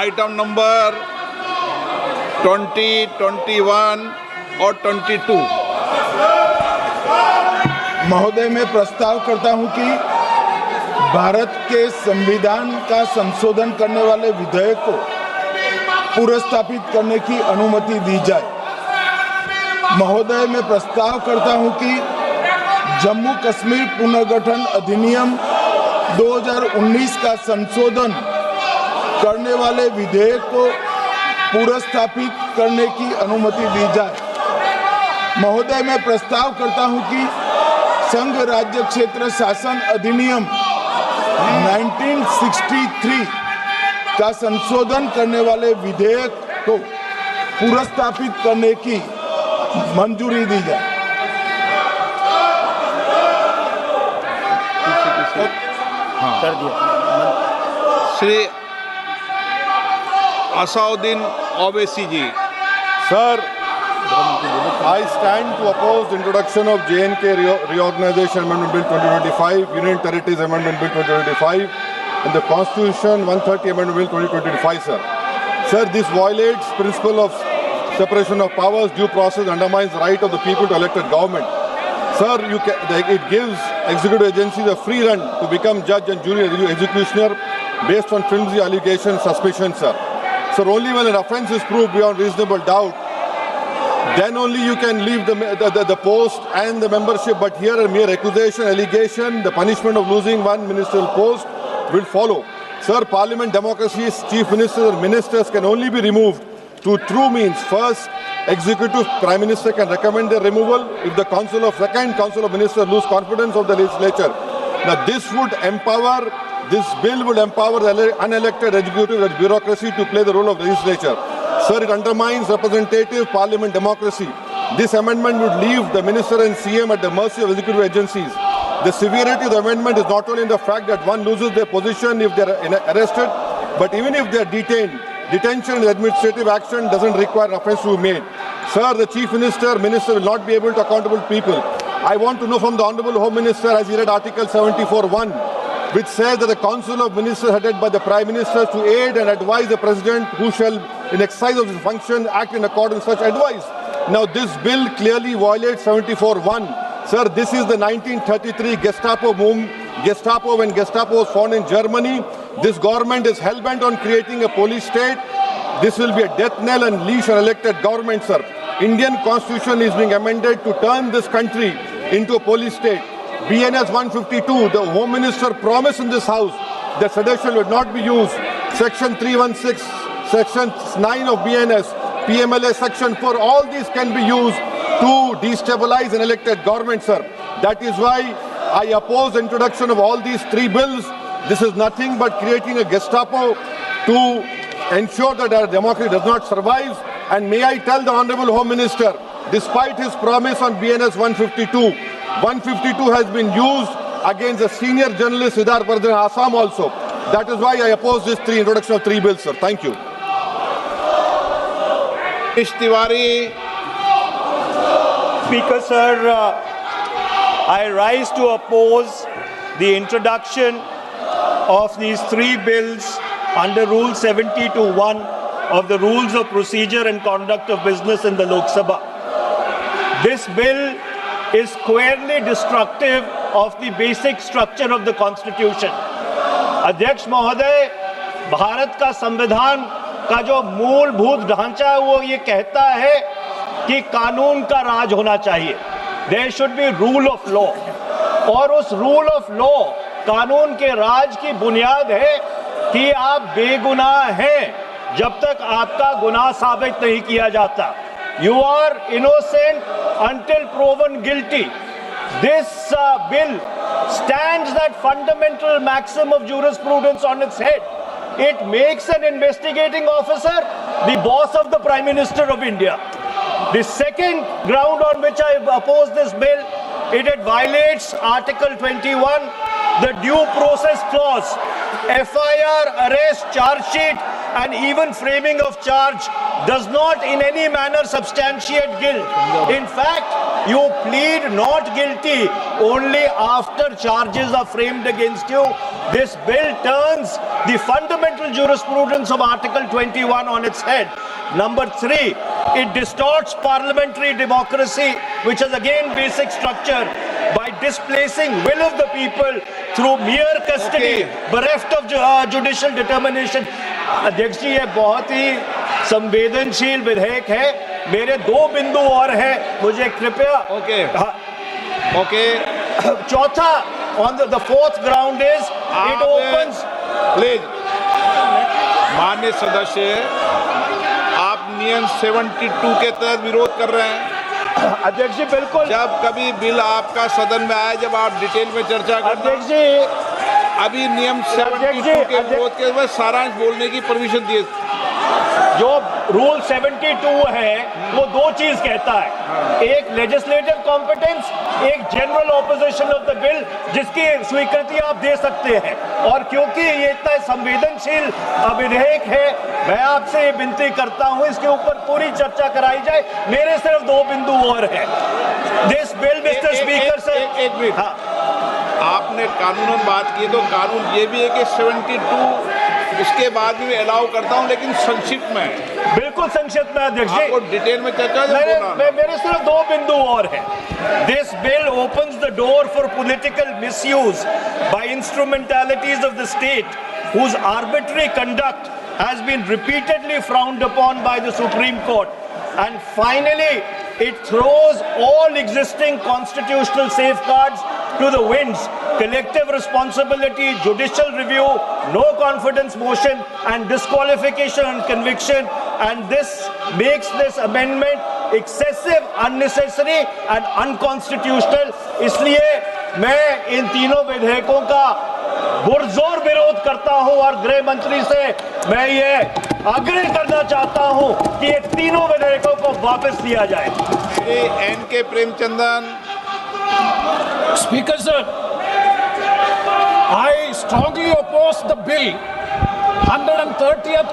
Item number 20, 21 और 22। महोदय, मैं प्रस्ताव करता हूं कि भारत के संविधान का संशोधन करने वाले विधेयक को पुनर्स्थापित करने की अनुमति दी जाए। महोदय, मैं प्रस्ताव करता हूं कि जम्मू कश्मीर पुनर्गठन अधिनियम 2019 का संशोधन करने वाले विधेयक को पुनर्स्थापित करने की अनुमति दी जाए। महोदय, मैं प्रस्ताव करता हूं कि संघ राज्य क्षेत्र शासन अधिनियम 1963 का संशोधन करने वाले विधेयक को पुनर्स्थापित करने की मंजूरी दी जाए। कर दिया। श्री असाउद्दीन ओवैसी जी। Sir, I stand to oppose the introduction of J&K Reorganization Amendment Bill 2025, Union Territories Amendment Bill 2025, and the Constitution 130 Amendment Bill 2025, sir. Sir, this violates principle of separation of powers, due process, undermines the right of the people to elected government. Sir, it gives executive agencies a free run to become judge and jury executioner based on flimsy allegations, suspicions, sir. Sir, only when an offence is proved beyond reasonable doubt, then only you can leave the post and the membership. But here a mere accusation, allegation, the punishment of losing one ministerial post will follow. Sir, parliament democracy's chief ministers and ministers can only be removed through true means. First, executive prime minister can recommend their removal if the second council of ministers lose confidence of the legislature. Now this bill would empower the unelected executive bureaucracy to play the role of legislature. Sir, it undermines representative parliament democracy. This amendment would leave the minister and CM at the mercy of executive agencies. The severity of the amendment is not only in the fact that one loses their position if they are arrested, but even if they are detained. Detention and administrative action doesn't require offence to be made. Sir, the chief minister will not be able to accountable people. I want to know from the Honourable Home Minister, as he read Article 74(1), which says that the Council of Ministers headed by the Prime Minister to aid and advise the President who shall, in exercise of his function, act in accordance with such advice. Now this bill clearly violates 74(1). Sir, this is the 1933 Gestapo when Gestapo was found in Germany. This government is hell-bent on creating a police state. This will be a death knell and leash an elected government, sir. Indian constitution is being amended to turn this country into a police state. BNS 152, the Home Minister promised in this house that sedition would not be used. Section 316, Section 9 of BNS, PMLA Section 4, all these can be used to destabilize an elected government, sir. That is why I oppose the introduction of all these three bills. This is nothing but creating a Gestapo to ensure that our democracy does not survive. And may I tell the Honourable Home Minister, despite his promise on BNS 152 has been used against a senior journalist, Siddharth Vardhan, Assam also. That is why I oppose this introduction of three bills, sir. Thank you. Tiwari. Speaker, sir, I rise to oppose the introduction of these three bills under Rule 70(1) of the Rules of Procedure and Conduct of Business in the Lok Sabha. This bill is squarely destructive of the basic structure of the Constitution. अध्यक्ष महोदय, भारत का संविधान का जो मूलभूत ढांचा है वो ये कहता है कि कानून का राज होना चाहिए. There should be rule of law. और उस rule of law, कानून के राज की बुनियाद है कि आप बेगुनाह हैं जब तक आपका गुनाह साबित नहीं किया जाता. You are innocent until proven guilty. This bill stands that fundamental maxim of jurisprudence on its head. It makes an investigating officer the boss of the Prime Minister of India. The second ground on which I oppose this bill, it violates Article 21, the due process clause. FIR, arrest, charge sheet, and even framing of charge does not in any manner substantiate guilt. In fact, you plead not guilty only after charges are framed against you. This bill turns the fundamental jurisprudence of Article 21 on its head. Number 3, it distorts parliamentary democracy, which is again basic structure, by displacing will of the people through mere custody, bereft of judicial determination. अध्यक्ष जी, ये बहुत ही संवेदनशील विधेयक है. मेरे 2 बिंदु और हैं, मुझे कृपया. चौथा, on the fourth ground is it opens. Please माननीय सदस्य, आप नियम 72 के तहत विरोध कर रहे हैं. अध्यक्ष जी बिल्कुल. जब कभी बिल आपका सदन में आए, जब आप डिटेल में चर्चा करना. अध्यक्ष जी, अभी नियम 72 के विरोध के बाद सारांश बोलने की परमिशन दिए. जो रूल 72 है वो 2 चीज कहता है. एक लेजिस्लेटिव कॉम्पिटेंस, एक general opposition of the bill, जिसकी स्वीकृति आप दे सकते हैं. और क्योंकि ये इतना संवेदनशील विधेयक है, मैं आपसे ये विनती करता हूं इसके ऊपर पूरी चर्चा कराई जाए. मेरे सिर्फ 2 बिंदु और हैं. This bill, mister speaker sir, एक मिनट. आपने कानूनन बात की, तो कानून ये भी है कि 72 उसके बाद भी अलाउ करता हूं, लेकिन संक्षिप्त में. बिल्कुल संक्षिप्त में अध्यक्ष जी. आपको डिटेल में चर्चा मेरे सिर्फ 2 बिंदु और हैं. This bill opens the door for political misuse by instrumentalities of the state whose arbitrary conduct has been repeatedly frowned upon by the Supreme Court. And finally, it throws all existing constitutional safeguards to the winds. Collective responsibility, judicial review, no confidence motion and disqualification and conviction, and this makes this amendment excessive, unnecessary and unconstitutional. इसलिए मैं इन तीनों विधेयकों का पुरजोर विरोध करता हूं और गृह मंत्री से मैं ये आग्रह करना चाहता हूं कि ये तीनों विधेयकों को वापस लिया जाए. Shri N.K. Premachandran. Speaker sir, I strongly oppose the bill, 130th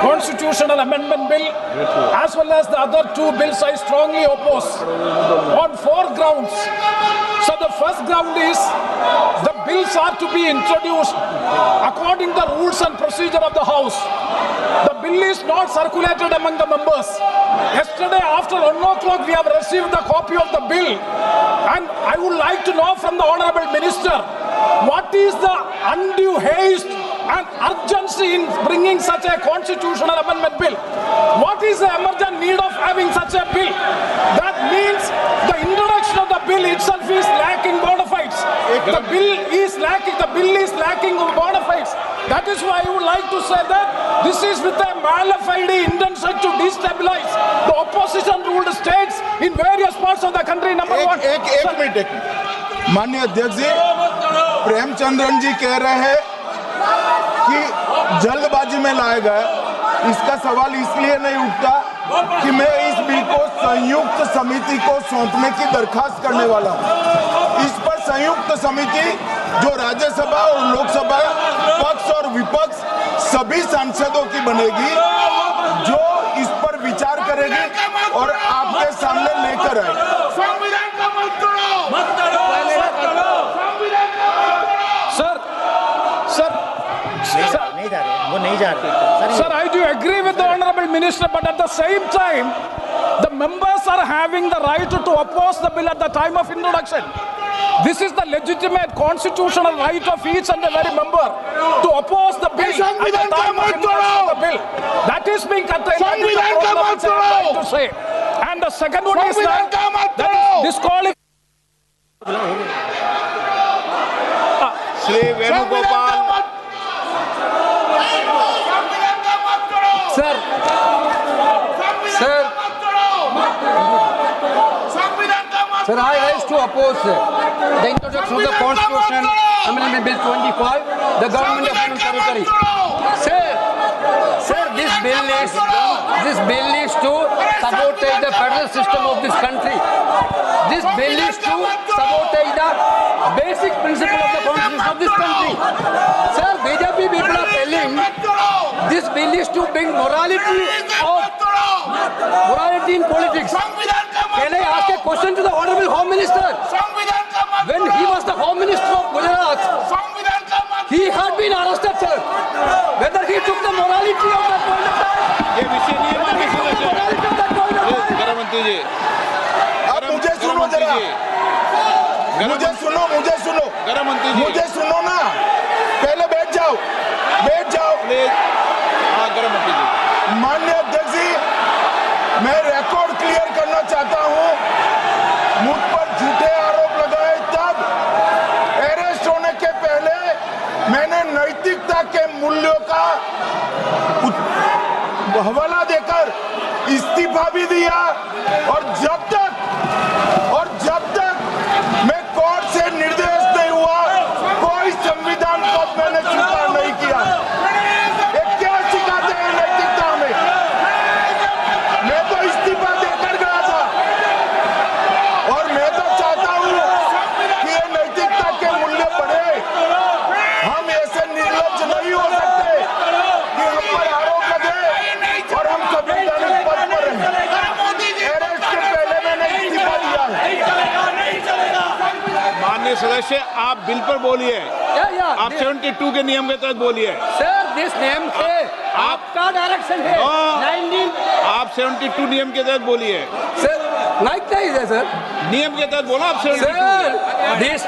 Constitutional Amendment Bill, as well as the other 2 bills I strongly oppose on 4 grounds. So the first ground is the bills are to be introduced according to the rules and procedure of the House. The bill is not circulated among the members. Yesterday after 1 o'clock we have received the copy of the bill, and I would like to know from the Honourable Minister, what is the undue haste and urgency in bringing such a constitutional amendment bill? What is the emergent need of having such a bill? That means the introduction of the bill itself is lacking bona fides. The bill is lacking bona fides. That is why I would like to say that this is with a mala fide intention to destabilize the opposition ruled states in various parts of the country. Number one. एक minute. माननीय अध्यक्ष जी, प्रेमचंद्रन जी कह रहे हैं कि जल्दबाजी में लाया गया. इसका सवाल इसलिए नहीं उठता कि मैं इस बिल को संयुक्त समिति को सौंपने की दरखास्त करने वाला हूं. इस पर संयुक्त समिति जो राज्यसभा और लोकसभा पक्ष और विपक्ष सभी सांसदों की बनेगी, जो इस पर विचार करेगी और आपके सामने लेकर आएगी. Sir, I do agree with the Honourable Minister, but at the same time, the members are having the right to oppose the bill at the time of introduction. This is the legitimate constitutional right of each and every member to oppose the bill at the time of introduction of the bill. That is being contained. That is the problem which I am trying to say. And the second one is that is disqualified. Shri Venugopal. Sir, I rise to oppose the introduction of the Constitution Amendment Bill 25, the Government of Union Territory. Sir, this bill is to sabotage the federal system of this country. This bill is to sabotage the basic principle of the Constitution of this country. Sir, BJP people are telling This bill is to bring morality in politics. Can I ask a question to the Honorable Home Minister? When he was the Home Minister of Gujarat, he had been arrested, sir. Whether he took the morality of that point of time, ये विषय नहीं है माननीय सदस्य। morality of that point of time. गृह मंत्री जी, आप मुझे सुनो जरा, मुझे सुनो गृह मंत्री जी, मुझे सुनो ना, पहले बैठ जाओ। प्लीज। हाँ, गृह मंत्री जी। माननीय अध्यक्ष जी, मैं रिकॉर्ड क्लियर करना चाहता हूं। मुझ पर झूठे आरोप लगाए तब अरेस्ट होने के पहले मैंने नैतिकता के मूल्यों का हवाला देकर इस्तीफा भी दिया और जब तक मैं कोर्ट से निर्देश नहीं हुआ कोई संविधान पद मैंने स्वीकार नहीं किया। ये क्या सिखाते हैं नैतिकता में? मैं तो इस्तीफा देकर गया था और मैं तो चाहता हूं कि ये नैतिकता के मूल्य बढ़े। हम ऐसे निर्लज्ज नहीं हो सकते कि हम पर आरोप लगे और हम संवैधानिक पद पर रहें। अरेस्ट के पहले मैंने इस्तीफा दिया है। माननीय सदस्य, आप बिल पर बोलिए। आप 72 के नियम के तहत बोलिए। Sir, this name है, आपका डायरेक्शन है। 19 आप 72 नियम के तहत बोलिए। सर, लाइक नहीं है सर। नियम के तहत बोलो आप 72। सर, this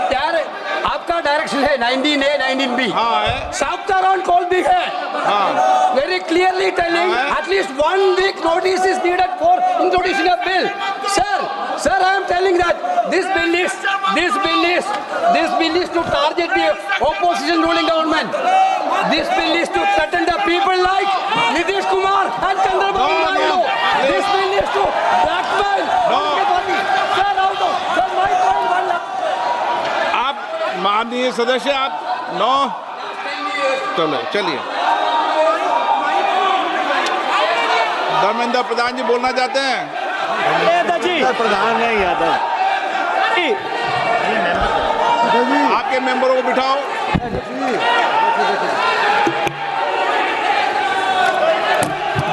आपका डायरेक्शन है 19A, 19B। हाँ है। Chapter on call भी है। हाँ। Very clearly telling at least 1 week notice is needed for introducing a bill. Sir, I am telling that this bill is to target the opposition ruling government. This bill is to threaten the people like Nitish Kumar and Chandrababu Naidu. This bill is to blackmail the party. Sir, my point one. आप माननीय सदस्य, आप 9 चलिए। धर्मेंद्र प्रधान जी बोलना चाहते हैं? प्रधान है यादव। आपके मेंबरों को बिठाओ।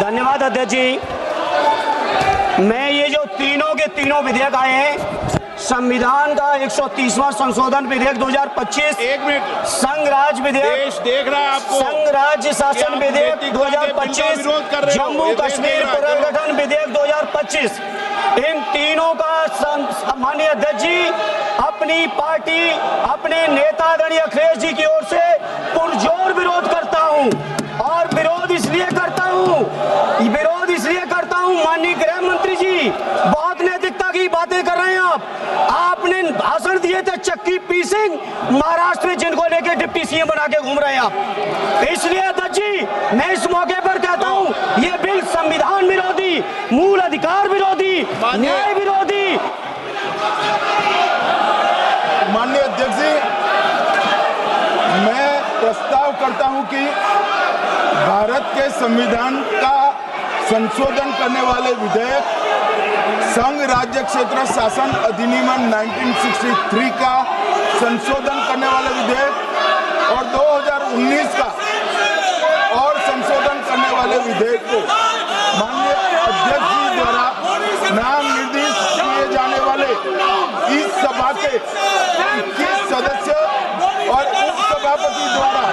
धन्यवाद अध्यक्ष जी। मैं ये जो तीनों विधेयक आए हैं, संविधान का 130वां संशोधन विधेयक 2025, 1 मिनट, संघ राज्य विधेयक, देश देख रहा है आपको। संघ राज्य शासन विधेयक 2025, जम्मू कश्मीर पुनर्गठन विधेयक 2025, इन तीनों का माननीय अध्यक्ष जी अपनी पार्टी, अपने नेतागण अखिलेश जी की ओर से पुरजोर विरोध करता हूं। और विरोध इसलिए करता हूं माननीय गृह मंत्री जी, बहुत नैतिकता की बातें कर रहे हैं आपने भाषण दिए थे चक्की पी सिंह महाराष्ट्र में, जिनको लेके डिप्टी सीएम बना के घूम रहे हैं आप। इसलिए अध्यक्ष जी, मैं इस मौके पर कहता हूं, ये बिल संविधान विरोधी, मूल अधिकार विरोधी, न्याय विरोधी। माननीय अध्यक्ष जी, मैं प्रस्ताव करता हूं कि भारत के संविधान का संशोधन करने वाले विधेयक, संघ राज्य क्षेत्र शासन अधिनियम 1963 का संशोधन करने वाले विधेयक और 2019 का और संशोधन करने वाले विधेयक को माननीय अध्यक्ष जी द्वारा नाम निर्दिष्ट किए जाने वाले इस सभा के 21 सदस्य और उपसभापति द्वारा